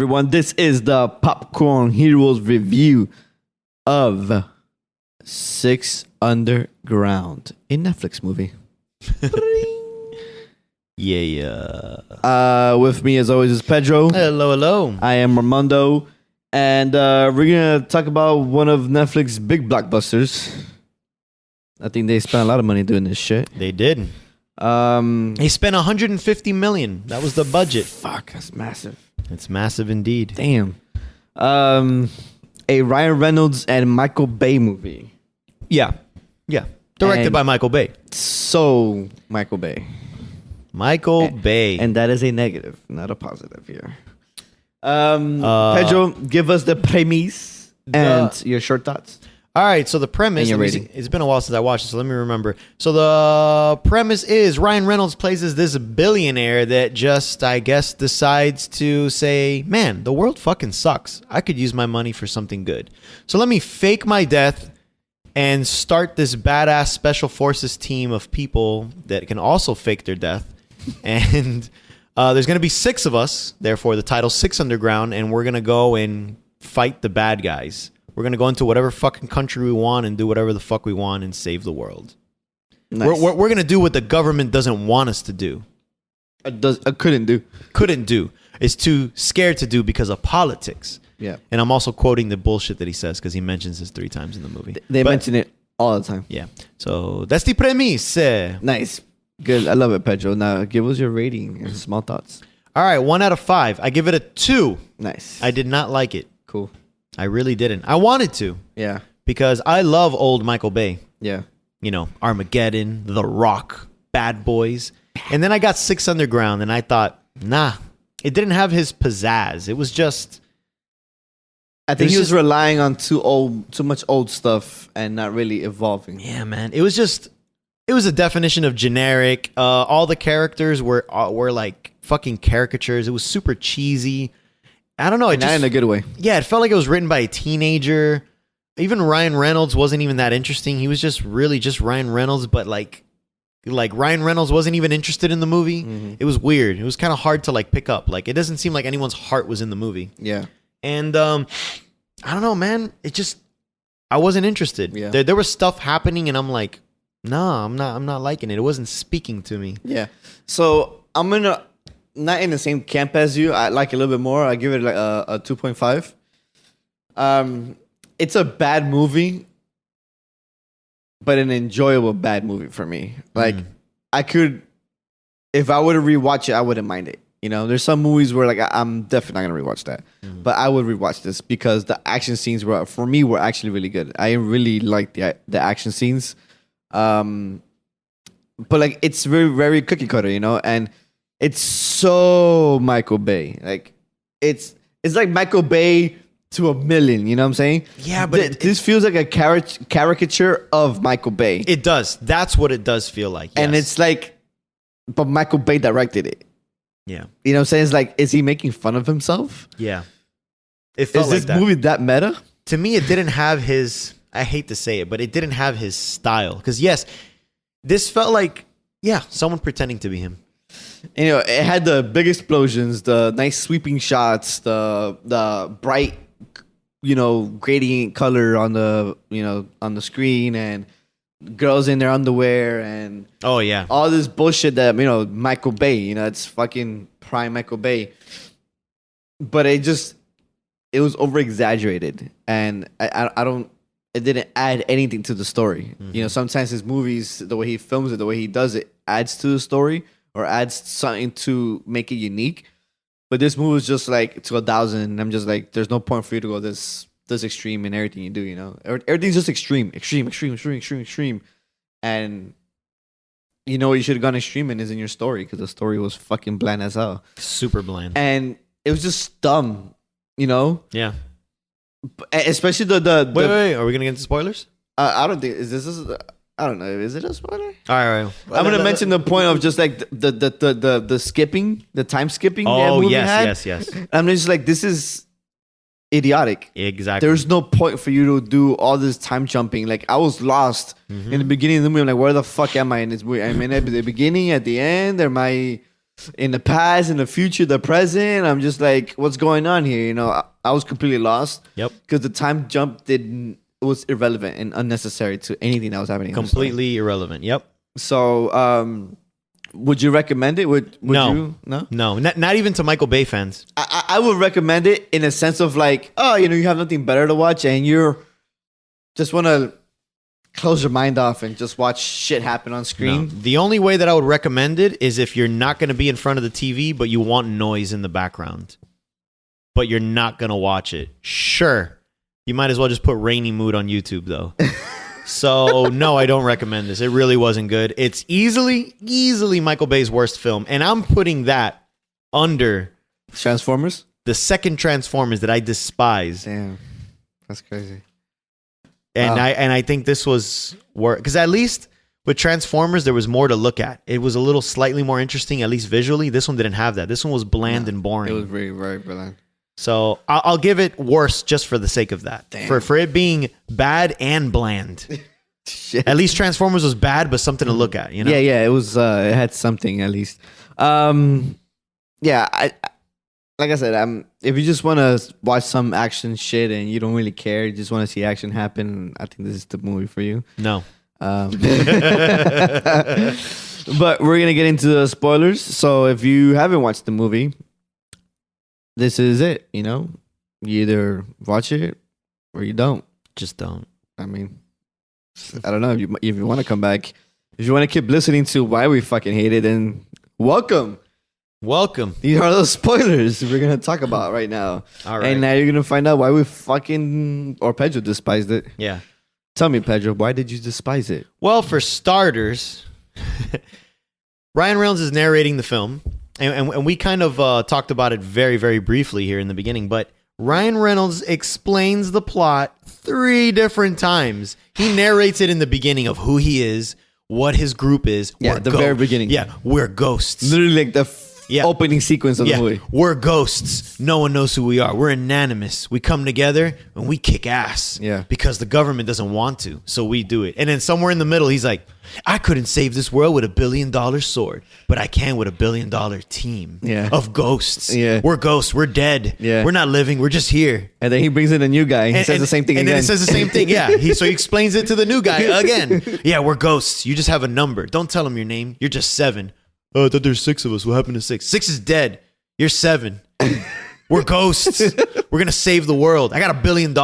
everyone? This is the Popcorn Heroes review of Six Underground, a Netflix movie. Yeah. With me, as always, is Pedro. Hello. I am Armando, and we're gonna talk about one of Netflix's big blockbusters. I think they spent a lot of money doing this shit. They did. They spent $150 million. That was the budget. Fuck, that's massive. It's massive indeed. Damn. A Ryan Reynolds and Michael Bay movie. Yeah. Directed And- by Michael Bay. So, Michael Bay. Michael Bay. And that is a negative, not a positive here. Pedro, give us the premise and your short thoughts. All right, so the premise, And your rating. it's been a while since I watched it, so let me remember. So the premise is Ryan Reynolds plays as this billionaire that just, I guess, decides to say, man, the world fucking sucks. I could use my money for something good. So let me fake my death and start this badass special forces team of people that can also fake their death. And there's going to be 6 of us, therefore the title Six Underground, and we're going to go and fight the bad guys. We're going to go into whatever fucking country we want and do whatever the fuck we want and save the world. Nice. We're going to do what the government doesn't want us to do. Couldn't do. Couldn't do. It's too scared to do because of politics. Yeah. And I'm also quoting the bullshit that he says because he mentions this 3 times in the movie. They But- mention it all the time. Yeah. So that's the premise. Nice. Good. I love it, Pedro. Now, give us your rating and small thoughts. All right, 1 out of 5. I give it a 2. Nice. I did not like it. Cool. I really didn't. I wanted to Yeah. because I love old Michael Bay. Yeah. You know, Armageddon, The Rock, Bad Boys. And then I got Six Underground and I thought, nah, it didn't have his pizzazz. It was just... I think It's he was just- relying on too much old stuff and not really evolving. Yeah, man. It was a definition of generic. All the characters were like fucking caricatures. It was super cheesy. I don't know. It Not just, in a good way. yeah, it felt like it was written by a teenager. Even Ryan Reynolds wasn't even that interesting. He was just really just Ryan Reynolds, but like Ryan Reynolds wasn't even interested in the movie. Mm-hmm. It was weird. It was kind of hard to like pick up. Like it doesn't seem like anyone's heart was in the movie. Yeah. And I don't know, man. I wasn't interested. Yeah. There was stuff happening, and I'm like, nah, I'm not liking it. It wasn't speaking to me. Yeah. So I'm gonna not in the same camp as you. I like it a little bit more. I give it like a 2.5. It's a bad movie, but an enjoyable bad movie for me. Like I could, if I were to rewatch it, I wouldn't mind it. You know, there's some movies where like I'm definitely not gonna rewatch that, but I would rewatch this because the action scenes were actually really good. I really liked the action scenes. But like it's very, very cookie cutter, you know, and it's so Michael Bay. Like it's like Michael Bay to a million, you know what I'm saying? Yeah, but this feels like a caricature of Michael Bay. It does. That's what it does feel like. And yes. it's like, but Michael Bay directed it. Yeah. You know what I'm saying? It's like, is he making fun of himself? Yeah. It felt Is like this that. movie that meta? To me, it didn't have his, I hate to say it, but it didn't have his style. Because yes, this felt like, yeah, someone pretending to be him. You know, it had the big explosions, the nice sweeping shots, the bright, you know, gradient color on the, you know, on the screen, and girls in their underwear, and Oh, yeah. all this bullshit that, you know, Michael Bay, you know, it's fucking prime Michael Bay. But it was over exaggerated, and I don't, it didn't add anything to the story. You know, sometimes his movies, the way he films it, the way he does it, adds to the story or adds something to make it unique. But this movie was just like to 1,000, and I'm just like, there's no point for you to go this extreme in everything you do. You know, everything's just extreme. And you know what you should have gone extreme in is in your story, because the story was fucking bland as hell, Super bland. and it was just dumb. You know, Yeah. especially the Wait. Are we going to get into spoilers? I don't think I don't know. Is it a spoiler? All right. I'm gonna mention the point of just like the skipping, the time skipping. that Oh, movie had. yes. I'm just like, this is idiotic. Exactly. There's no point for you to do all this time jumping. Like I was lost in the beginning of the movie. I'm like, where the fuck am I in this movie? I'm in at the beginning, at the end. Am I in the past, in the future, the present. I'm just like, what's going on here? You know, I was completely lost. Yep. Because the time jump it was irrelevant and unnecessary to anything that was happening. Completely irrelevant. Yep. So, would you recommend it? Would No. you? No? No, not even to Michael Bay fans. I would recommend it in a sense of like, oh, you know, you have nothing better to watch and you're just want to close your mind off and just watch shit happen on No. screen. The only way that I would recommend it is if you're not going to be in front of the TV, but you want noise in the background, but you're not going to watch it. Sure. You might as well just put Rainy Mood on YouTube, though. So, no, I don't recommend this. It really wasn't good. It's easily Michael Bay's worst film. And I'm putting that under Transformers? the second Transformers that I despise. Damn. That's crazy. And Wow. I think this was work because at least with Transformers there was more to look at. It was a little slightly more interesting, at least visually. This one didn't have that. This one was bland and boring. It was very, very bland. So I'll give it worse just for the sake of that. Damn. For it being bad and bland. Shit. At least Transformers was bad, but something to look at. You know? Yeah, it was. It had something at least. Yeah, I like I said, if you just want to watch some action shit and you don't really care, you just want to see action happen, I think this is the movie for you. No. But we're gonna get into the spoilers. So if you haven't watched the movie, this is it. You know, you either watch it or you don't. Just don't. I mean, I don't know if you want to come back. If you want to keep listening to why we fucking hate it, then welcome. Welcome. These are those spoilers we're gonna talk about right now. All right. And now you're gonna find out why we fucking or Pedro despised it. Yeah. Tell me, Pedro, why did you despise it? Well, for starters, Ryan Reynolds is narrating the film, and we kind of talked about it very, very briefly here in the beginning, but Ryan Reynolds explains the plot 3 different times. He narrates it in the beginning of who he is, what his group is. Yeah, We're the very beginning. Yeah, we're ghosts. Literally like the Yeah. opening sequence of the movie. We're ghosts. No one knows who we are. We're anonymous. We come together and we kick ass. Yeah. Because the government doesn't want to, so we do it. And then somewhere in the middle, he's like, I couldn't save this world with $1 billion sword, but I can with $1 billion team of ghosts. Yeah. We're ghosts. We're dead. Yeah. We're not living. We're just here. And then he brings in a new guy. He says the same thing and again. then it says the same thing. Yeah. So he explains it to the new guy again. Yeah, we're ghosts. You just have a number. Don't tell him your name. You're just 7. Oh, I thought there's 6 of us. What happened to 6? 6 is dead. You're 7. We're ghosts. We're going to save the world. I got $1 billion.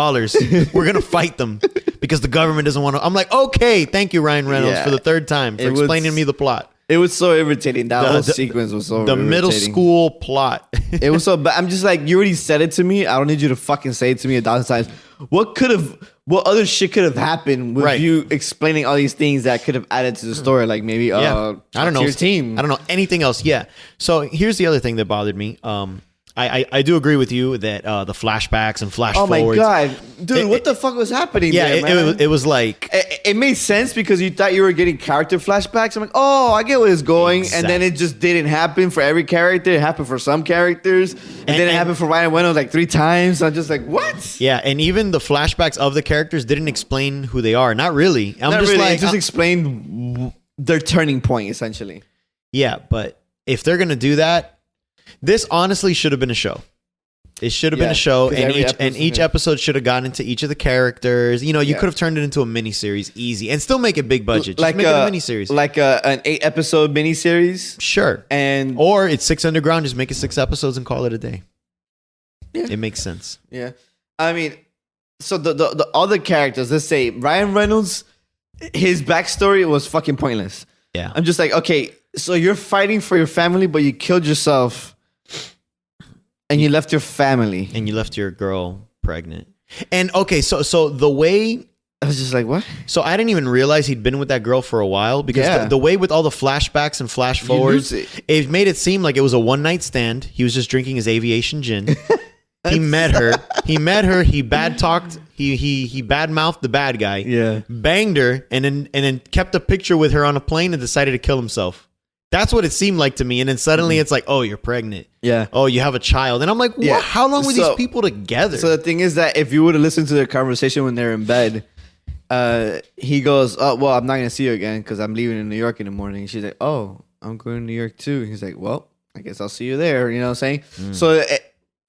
We're going to fight them because the government doesn't want to. I'm like, okay, thank you, Ryan Reynolds, Yeah. for the 3rd time for It was- explaining to me the plot. It was so irritating. That whole sequence was so The irritating. middle school plot. It was so bad. I'm just like, you already said it to me. I don't need you to fucking say it to me 1,000 times. What other shit could have happened with Right. you explaining all these things that could have added to the story? Like maybe, I don't know. your team. I don't know anything else. Yeah. So here's the other thing that bothered me. I do agree with you that the flashbacks and flash Oh my forwards. god, dude! What It- the fuck was happening? Yeah, there, man? it was like It made sense because you thought you were getting character flashbacks. I'm like, oh, I get where it's going, and then it just didn't happen for every character. It happened for some characters, and then it happened for Ryan Reynolds like 3 times. I'm just like, what? yeah, and even the flashbacks of the characters didn't explain who they are. Not really. I'm Not just really. like It just explained their turning point, essentially. yeah, but if they're gonna do that, this honestly should have been a show. It should have been Yeah, a show, 'cause and every each episode- episode should have gotten into each of the characters. You know, you Yeah. could have turned it into a miniseries easy and still make it big budget. Just Like make it a miniseries. like an 8-episode miniseries, Sure. and Or it's 6 Underground, just make it 6 episodes and call it a day. Yeah. It makes sense. yeah, I mean, so the other characters, let's say Ryan Reynolds, his backstory was fucking pointless. Yeah. I'm just like, okay, so you're fighting for your family, but you killed yourself, and you left your family. And you left your girl pregnant. And okay, so the way I was just like, what? so I didn't even realize he'd been with that girl for a while because Yeah. the way with all the flashbacks and flash You forwards, lose it. it made it seem like it was a one night stand. He was just drinking his aviation gin. He met her. He bad talked. He bad mouthed the bad guy. Yeah. Banged her and then kept a picture with her on a plane and decided to kill himself. That's what it seemed like to me. And then suddenly it's like, oh, you're pregnant. Yeah. Oh, you have a child. And I'm like, what? Yeah. How long were So- these people together? So the thing is that if you would have listened to their conversation when they're in bed, he goes, "Oh, well, I'm not gonna see you again because I'm leaving in New York in the morning." She's like, "Oh, I'm going to New York too." He's like, "Well, I guess I'll see you there. You know what I'm saying? So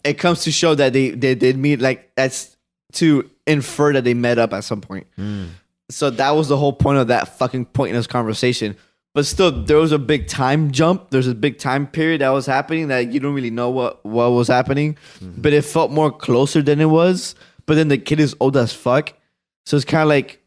it comes to show that they did meet. Like that's to infer that they met up at some point. So that was the whole point of that fucking pointless conversation. But still, there was a big time jump. There's a big time period that was happening that you don't really know what was happening. But it felt more closer than it was. But then the kid is old as fuck. So it's kind of like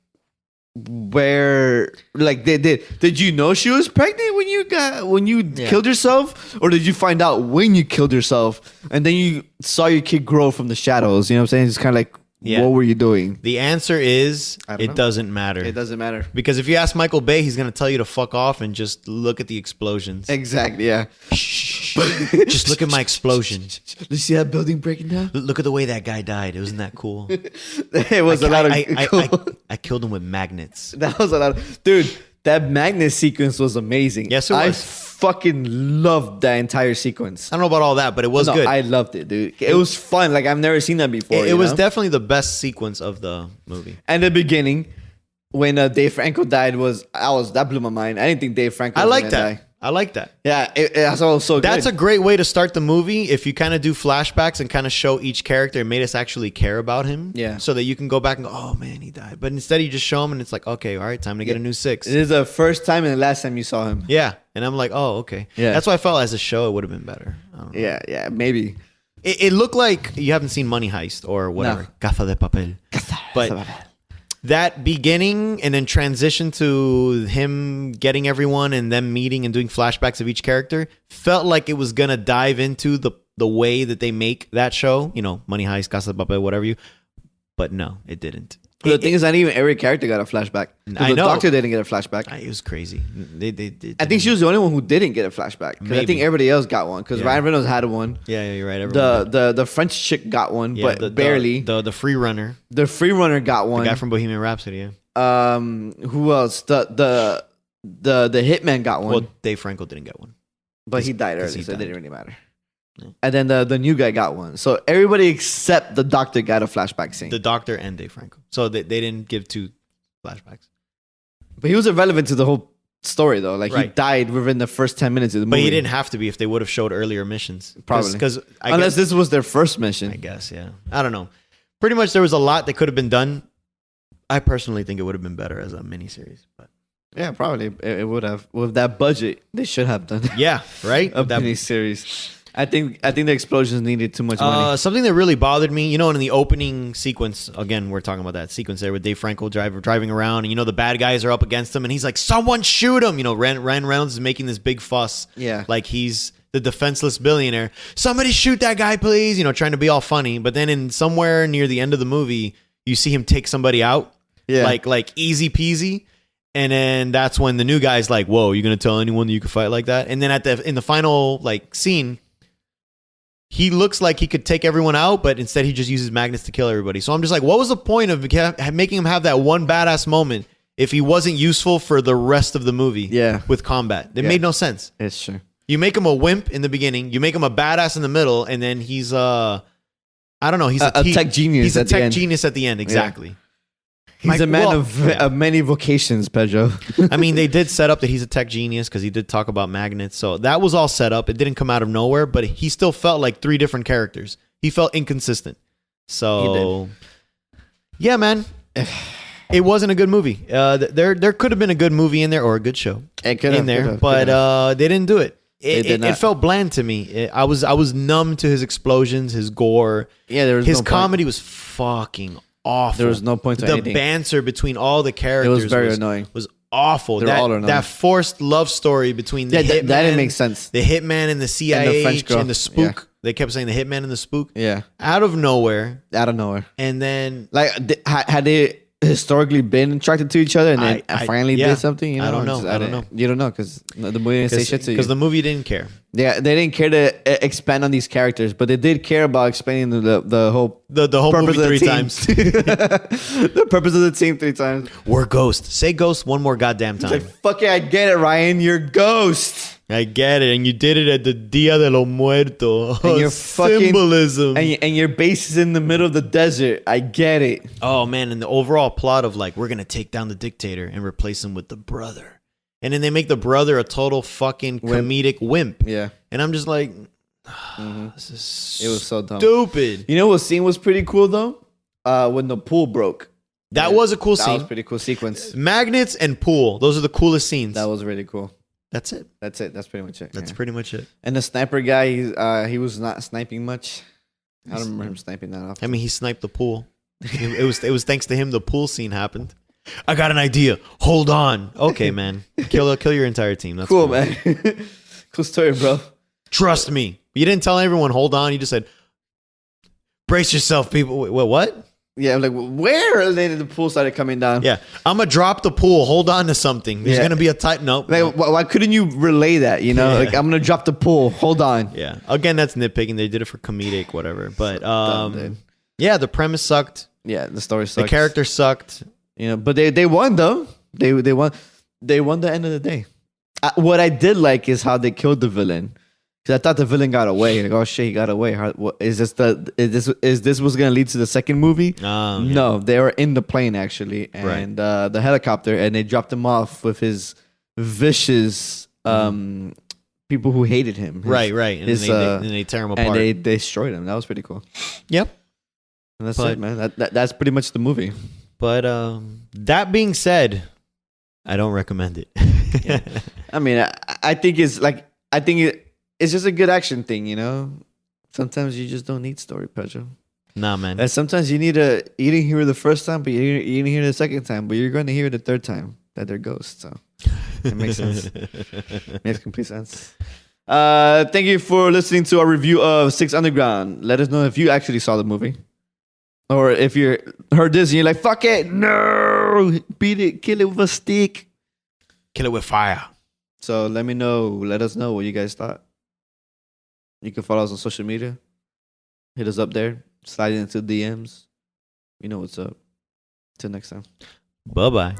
where like did you know she was pregnant when you killed yourself, or did you find out when you killed yourself and then you saw your kid grow from the shadows? You know what I'm saying? It's kind of like, what were you doing? The answer is it doesn't matter. It doesn't matter. Because if you ask Michael Bay, he's going to tell you to fuck off and just look at the explosions. Exactly, yeah. Just look at my explosion. Did you see that building breaking down? Look at the way that guy died. Wasn't that cool? It was a lot of cool. I killed him with magnets. That was a lot of... Dude, that magnet sequence was amazing. Yes, it was. I fucking loved that entire sequence. I don't know about all that, but it was good. I loved it, dude. It was fun. Like, I've never seen that before. It was definitely the best sequence of the movie. And the beginning, when Dave Franco died, that blew my mind. I didn't think Dave Franco was gonna die. I like that. Yeah, that's all so good. That's a great way to start the movie if you kind of do flashbacks and kind of show each character and made us actually care about him. Yeah. So that you can go back and go, oh man, he died. But instead you just show him and it's like, okay, all right, time to get a new 6. This is the first time and the last time you saw him. Yeah. And I'm like, oh, okay. Yeah. That's why I felt as a show it would have been better. I don't know. Yeah, maybe. It looked like you haven't seen Money Heist or whatever. No. Casa de Papel. But that beginning and then transition to him getting everyone and them meeting and doing flashbacks of each character felt like it was gonna dive into the way that they make that show, you know, Money Heist, Casa de Papel, whatever but no, it didn't. The thing is, not even every character got a flashback. I The know. doctor didn't get a flashback. It was crazy. I think she was the only one who didn't get a flashback. Because I think everybody else got one. Because Ryan Reynolds had one. Yeah, you're right. Everyone The French chick got one, yeah, but barely. The free runner, The free runner got one. the guy from Bohemian Rhapsody. Yeah. Who else? The hitman got one, Well, Dave Franco didn't get one. but he died 'cause early, he so it died. didn't really matter. Yeah. And then the new guy got one. So everybody except the doctor got a flashback scene. The doctor and Dave Franco. So they didn't give 2 flashbacks. But he was irrelevant to the whole story, though. Like, he Right. died within the first 10 minutes of the But movie. he didn't have to be if they would have showed earlier missions. Probably. Because Unless this was their first mission. I guess, yeah. I don't know. Pretty much there was a lot that could have been done. I personally think it would have been better as a miniseries. But Yeah, probably. It would have. With that budget, they should have done yeah, right? a That- miniseries. I think the explosions needed too much money. Something that really bothered me, you know, in the opening sequence, again, we're talking about that sequence there with Dave Franco driving around, and you know the bad guys are up against him, and he's like, "Someone shoot him!" You know, Ryan Reynolds is making this big fuss, Yeah. like he's the defenseless billionaire. Somebody shoot that guy, please! You know, trying to be all funny, but then in somewhere near the end of the movie, you see him take somebody out, Yeah. like easy peasy. And then that's when the new guy's like, "Whoa, you gonna tell anyone that you can fight like that?" And then in the final like scene, he looks like he could take everyone out, but instead he just uses magnets to kill everybody. So I'm just like, what was the point of making him have that one badass moment if he wasn't useful for the rest of the movie? Yeah. With combat, it Yeah. made no sense. It's true. You make him a wimp in the beginning, you make him a badass in the middle, and then he's I don't know, he's A tech genius He's a at the tech end. genius at the end, exactly. He's Mike, a man well, of yeah. many vocations, Pedro. I mean, they did set up that he's a tech genius because he did talk about magnets. So that was all set up. It didn't come out of nowhere, but he still felt like 3 different characters. He felt inconsistent. So, yeah, man, it wasn't a good movie. There could have been a good movie in there or a good show in there, but they didn't do it. It felt bland to me. I was numb to his explosions, his gore. Yeah, there was his no point. comedy was fucking awful. There was no point to the anything. banter between all the characters very annoying. Was awful. They were all annoying. That forced love story between the hitman, that didn't make sense. The hitman and the CIA French girl. and the spook. Yeah. They kept saying the hitman and the spook. Yeah, Out of nowhere, out of nowhere. and then Like, had they historically been attracted to each other and then I- finally yeah. did something? You know? I don't know. Just- I don't know. You don't know because the movie didn't say shit to you. because the movie didn't care. Yeah, they didn't care to expand on these characters, but they did care about explaining the whole The whole purpose movie of the 3 team. times. The purpose of the team 3 times. We're Ghost. Say Ghost one more goddamn time. Like, fuck it, I get it, Ryan. You're Ghost. I get it, and you did it at the Dia de los Muertos. And you're fucking- symbolism. And your base is in the middle of the desert. I get it. Oh man, and the overall plot of like we're gonna take down the dictator and replace him with the brother. And then they make the brother a total fucking comedic wimp. Yeah. And I'm just like, Mhm. this is It was so dumb. stupid. You know what scene was pretty cool though? When the pool broke. That was a cool That scene. was pretty cool sequence. Magnets and pool. Those are the coolest scenes. That was really cool. That's it. That's it. That's pretty much it. That's yeah. pretty much it. And the sniper guy, he was not sniping much. I don't remember him sniping that often. I mean, he sniped the pool. It was thanks to him the pool scene happened. I got an idea. Hold on. Okay, man. Kill your entire team. That's cool, man. Cool story, bro. Trust me. You didn't tell everyone, hold on. You just said, brace yourself, people. Wait, what? Yeah, I'm like, where? And then the pool started coming down. Yeah. I'm going to drop the pool. Hold on to something. There's Yeah. going to be a tight... Nope. Like, why couldn't you relay that? You know, Yeah. like, I'm going to drop the pool. Hold on. Yeah. Again, that's nitpicking. They did it for comedic, whatever. But, dumb, dude. yeah, the premise sucked. Yeah, the story sucks. The character sucked. You know, but they won, though. They won. They won the end of the day. What I did like is how they killed the villain. Because I thought the villain got away. Like, oh shit, he got away. Is this was gonna lead to the second movie? Yeah. No, they were in the plane actually, and the helicopter, and they dropped him off with his vicious people who hated him. Right. And his, then they tear him apart. And they destroyed him. That was pretty cool. Yep. And that's But- it, man. That's pretty much the movie. But that being said, I don't recommend it. I mean, I think it's just a good action thing, you know. Sometimes you just don't need story, Pedro. Nah, man. And sometimes you didn't hear it the first time, but you didn't hear it the second time, but you're going to hear it the third time that they're ghosts. So it makes sense. Makes complete sense. Thank you for listening to our review of Six Underground. Let us know if you actually saw the movie. Or if you heard this and you're like, fuck it, no, beat it, kill it with a stick. Kill it with fire. So let us know what you guys thought. You can follow us on social media. Hit us up there. Slide into DMs. You know what's up. Till next time. Bye-bye.